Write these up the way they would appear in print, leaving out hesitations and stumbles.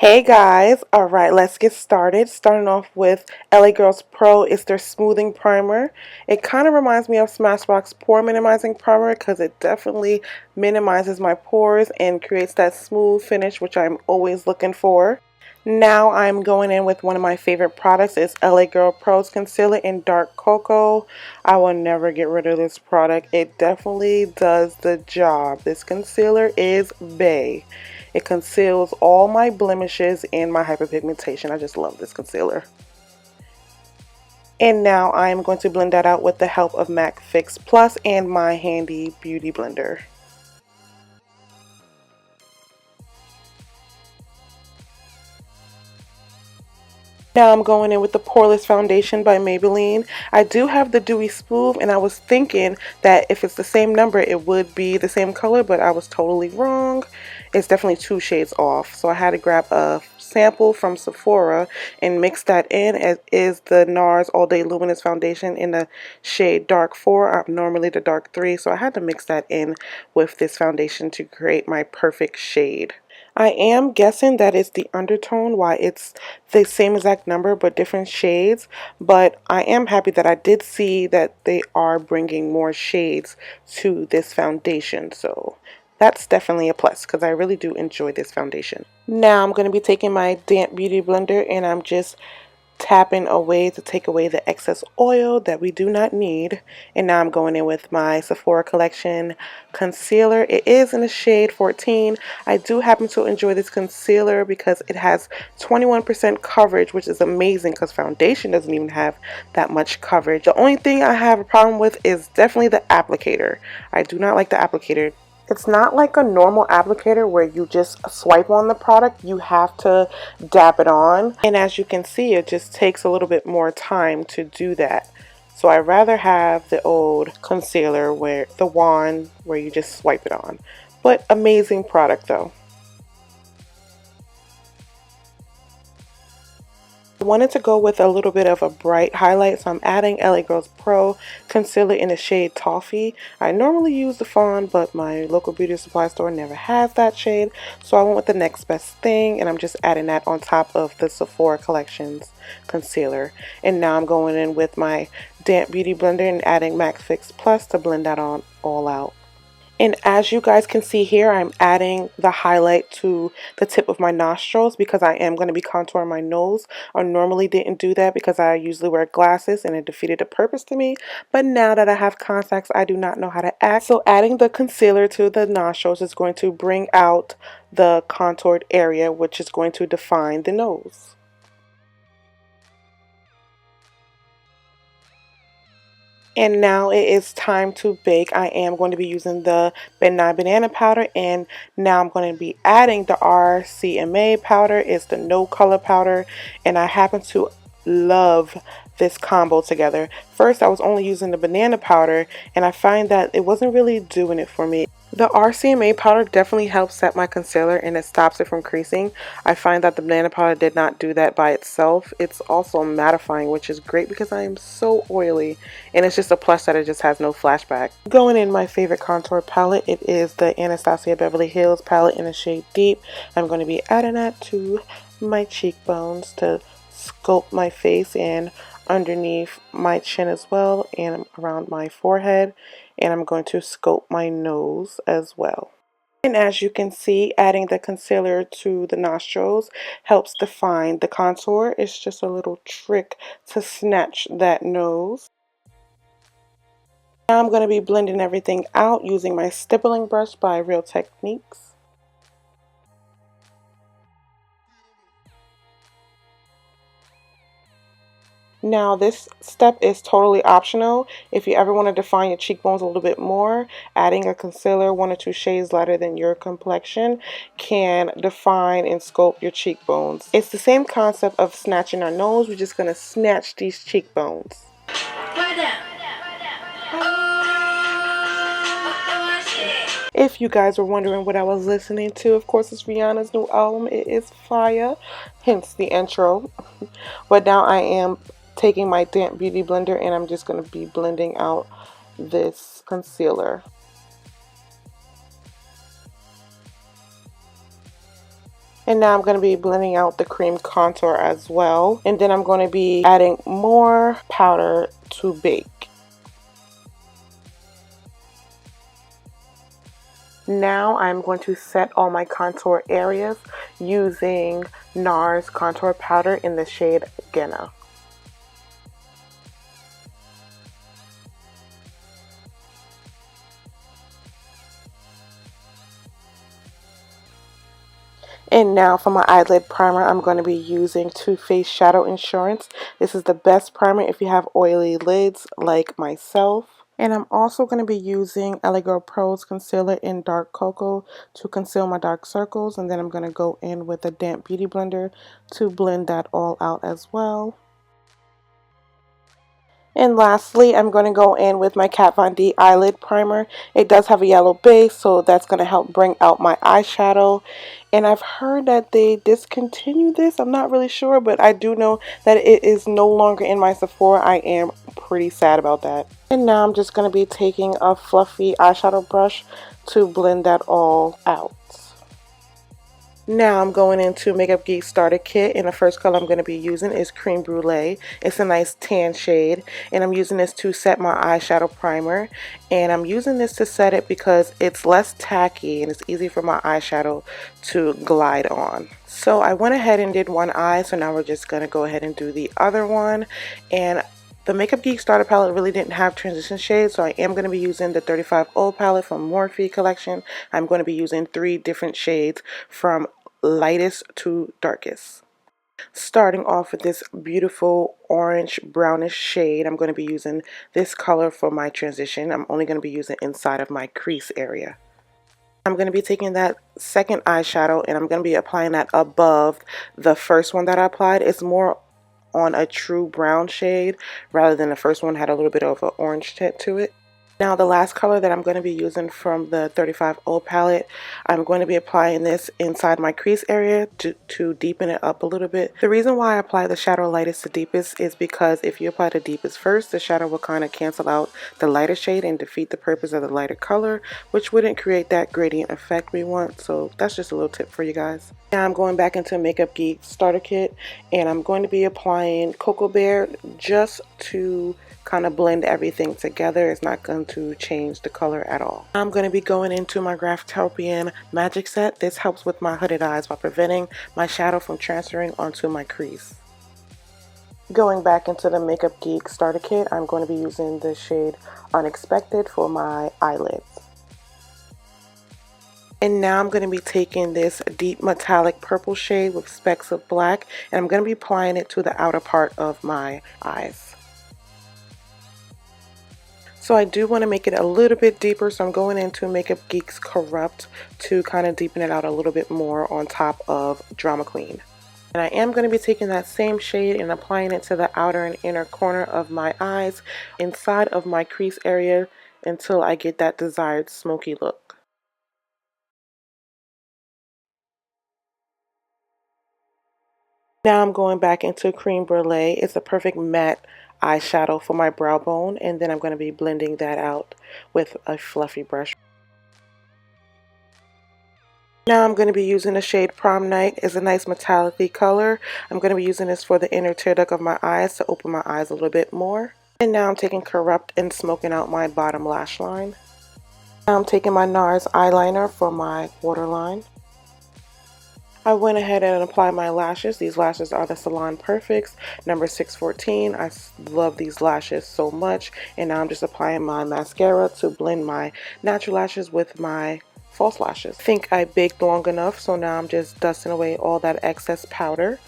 Hey guys, alright, let's get started. Starting off with LA Girls Pro. It's their smoothing primer. It kind of reminds me of Smashbox Pore Minimizing Primer because it definitely minimizes my pores and creates that smooth finish which I'm always looking for. Now I'm going in with one of my favorite products. It's LA Girl Pro's Concealer in Dark Cocoa. I will never get rid of this product. It definitely does the job. This concealer is bae. It conceals all my blemishes and my hyperpigmentation. I just love this concealer. And now I am going to blend that out with the help of MAC Fix Plus and my handy beauty blender. Now I'm going in with the Poreless Foundation by Maybelline. I do have the Dewy Smooth and I was thinking that if it's the same number it would be the same color, but I was totally wrong. It's definitely 2 shades off. So I had to grab a sample from Sephora and mix that in, as is the NARS All Day Luminous Foundation in the shade Dark 4. I'm normally the Dark 3, so I had to mix that in with this foundation to create my perfect shade. I am guessing that it's the undertone, why it's the same exact number but different shades, but I am happy that I did see that they are bringing more shades to this foundation, so that's definitely a plus because I really do enjoy this foundation. Now I'm going to be taking my damp beauty blender and I'm just tapping away to take away the excess oil that we do not need. And now I'm going in with my Sephora Collection concealer. It is in the shade 14. I do happen to enjoy this concealer because it has 21% coverage, which is amazing because foundation doesn't even have that much coverage. The only thing I have a problem with is definitely the applicator. I do not like the applicator. It's not like a normal applicator where you just swipe on the product. You have to dab it on. And as you can see, it just takes a little bit more time to do that. So I rather have the old concealer where the wand where you just swipe it on. But amazing product though. I wanted to go with a little bit of a bright highlight, so I'm adding LA Girls Pro concealer in the shade Toffee. I normally use the Fawn, but my local beauty supply store never has that shade, so I went with the next best thing, and I'm just adding that on top of the Sephora Collections concealer. And now I'm going in with my damp beauty blender and adding MAC Fix Plus to blend that on all out. And as you guys can see here, I'm adding the highlight to the tip of my nostrils because I am going to be contouring my nose. I normally didn't do that because I usually wear glasses and it defeated the purpose to me. But now that I have contacts, I do not know how to act. So adding the concealer to the nostrils is going to bring out the contoured area, which is going to define the nose. And now it is time to bake. I am going to be using the Midnight Banana powder, and now I'm going to be adding the RCMA powder. It's the no color powder, and I happen to love this combo together. First, I was only using the banana powder, and I find that it wasn't really doing it for me. The RCMA powder definitely helps set my concealer and it stops it from creasing. I find that the banana powder did not do that by itself. It's also mattifying, which is great because I am so oily, and it's just a plus that it just has no flashback. Going in my favorite contour palette, it is the Anastasia Beverly Hills palette in the shade Deep. I'm going to be adding that to my cheekbones to sculpt my face and underneath my chin as well and around my forehead, and I'm going to sculpt my nose as well. And as you can see, adding the concealer to the nostrils helps define the contour. It's just a little trick to snatch that nose. Now I'm going to be blending everything out using my stippling brush by Real Techniques. Now this step is totally optional. If you ever want to define your cheekbones a little bit more, adding a concealer 1 or 2 shades lighter than your complexion can define and sculpt your cheekbones. It's the same concept of snatching our nose. We're just going to snatch these cheekbones. If you guys were wondering what I was listening to, of course it's Rihanna's new album. It is fire, hence the intro. But now I am taking my damp beauty blender and I'm just going to be blending out this concealer. And now I'm going to be blending out the cream contour as well. And then I'm going to be adding more powder to bake. Now I'm going to set all my contour areas using NARS contour powder in the shade Genna. And now for my eyelid primer, I'm going to be using Too Faced Shadow Insurance. This is the best primer if you have oily lids like myself. And I'm also going to be using LA Girl Pro's concealer in dark cocoa to conceal my dark circles. And then I'm going to go in with a damp beauty blender to blend that all out as well. And lastly, I'm going to go in with my Kat Von D eyelid primer. It does have a yellow base, so that's going to help bring out my eyeshadow. And I've heard that they discontinued this. I'm not really sure, but I do know that it is no longer in my Sephora. I am pretty sad about that. And now I'm just going to be taking a fluffy eyeshadow brush to blend that all out. Now I'm going into MakeupGeeks Starter Kit, and the first color I'm going to be using is Creme Brulee. It's a nice tan shade, and I'm using this to set my eyeshadow primer. And I'm using this to set it because it's less tacky and it's easy for my eyeshadow to glide on. So I went ahead and did one eye, so now we're just going to go ahead and do the other one. And the MakeupGeek Starter palette really didn't have transition shades, so I am going to be using the 35 Old palette from Morphe collection. I'm going to be using 3 different shades from lightest to darkest. Starting off with this beautiful orange brownish shade, I'm going to be using this color for my transition. I'm only going to be using inside of my crease area. I'm going to be taking that second eyeshadow and I'm going to be applying that above the first one that I applied. It's more on a true brown shade rather than the first one had a little bit of an orange tint to it. Now the last color that I'm going to be using from the 35 Old palette, I'm going to be applying this inside my crease area to deepen it up a little bit. The reason why I apply the shadow lightest to deepest is because if you apply the deepest first, the shadow will kind of cancel out the lighter shade and defeat the purpose of the lighter color, which wouldn't create that gradient effect we want. So that's just a little tip for you guys. Now I'm going back into MakeupGeek Starter Kit and I'm going to be applying Cocoa Bear just to kind of blend everything together. It's not going to change the color at all. I'm going to be going into my Graftopian Magic Set. This helps with my hooded eyes by preventing my shadow from transferring onto my crease. Going back into the MakeupGeek Starter Kit, I'm going to be using the shade Unexpected for my eyelids. And now I'm going to be taking this deep metallic purple shade with specks of black and I'm going to be applying it to the outer part of my eyes. So I do want to make it a little bit deeper, so I'm going into MakeupGeeks Corrupt to kind of deepen it out a little bit more on top of Drama Queen. And I am going to be taking that same shade and applying it to the outer and inner corner of my eyes, inside of my crease area, until I get that desired smoky look. Now I'm going back into Creme Brulee. It's a perfect matte eyeshadow for my brow bone, and then I'm going to be blending that out with a fluffy brush. Now I'm going to be using the shade Prom Night. It's a nice metallic color. I'm going to be using this for the inner tear duct of my eyes to open my eyes a little bit more. And now I'm taking Corrupt and smoking out my bottom lash line. Now I'm taking my NARS eyeliner for my waterline. I went ahead and applied my lashes. These lashes are the Salon Perfects number 614. I love these lashes so much. And now I'm just applying my mascara to blend my natural lashes with my false lashes. I think I baked long enough, so now I'm just dusting away all that excess powder.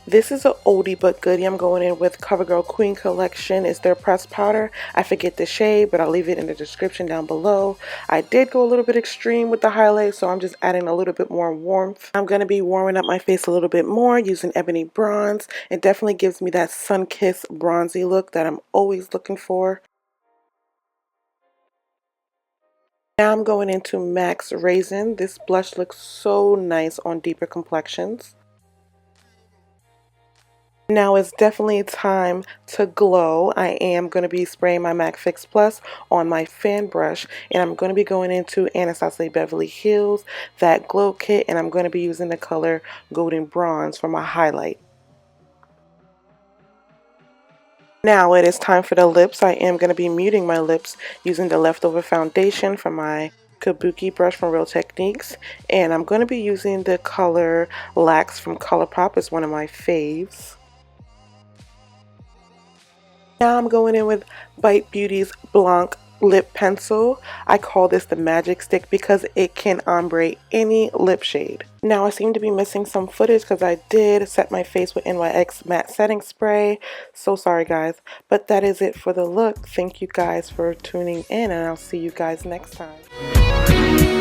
This is an oldie but goodie. I'm going in with CoverGirl Queen Collection. It's their pressed powder. I forget the shade, but I'll leave it in the description down below. I did go a little bit extreme with the highlight, so I'm just adding a little bit more warmth. I'm going to be warming up my face a little bit more using Ebony Bronze. It definitely gives me that sun-kissed bronzy look that I'm always looking for. Now I'm going into MAC's Raisin. This blush looks so nice on deeper complexions. Now it's definitely time to glow. I am going to be spraying my MAC Fix Plus on my fan brush, and I'm going to be going into Anastasia Beverly Hills, that glow kit, and I'm going to be using the color Golden Bronze for my highlight. Now it is time for the lips. I am going to be muting my lips using the leftover foundation from my Kabuki brush from Real Techniques, and I'm going to be using the color Lax from ColourPop. It's one of my faves. Now I'm going in with Bite Beauty's Blanc lip pencil. I call this the magic stick because it can ombre any lip shade. Now I seem to be missing some footage because I did set my face with NYX matte setting spray. So sorry guys, but that is it for the look. Thank you guys for tuning in, and I'll see you guys next time.